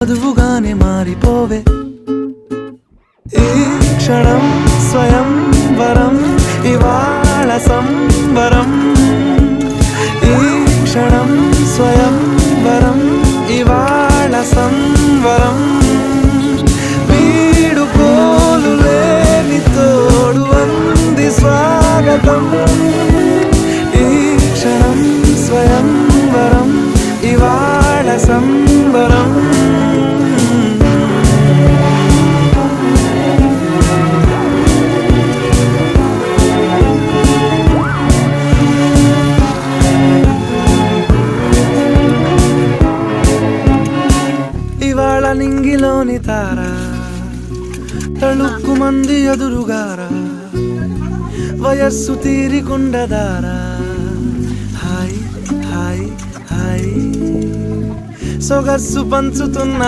చదువుగానే మారిపోవే ఈ క్షణం స్వయంవరం ఇవాళ సంబరం ఈ క్షణం స్వయంవరం ఇవాళ సంవరం వీడుకోలు లేని తోడు అంది స్వాగతం ఈ క్షణం స్వయంవరం ఇవాళ సంబరం ఇవాళ నింగిలోని తార తళుక్కు మంది ఎదురుగారా వయస్సు తీరికుండదారా హాయ్ హాయ్ హాయ్ సొగస్సు పంచుతున్న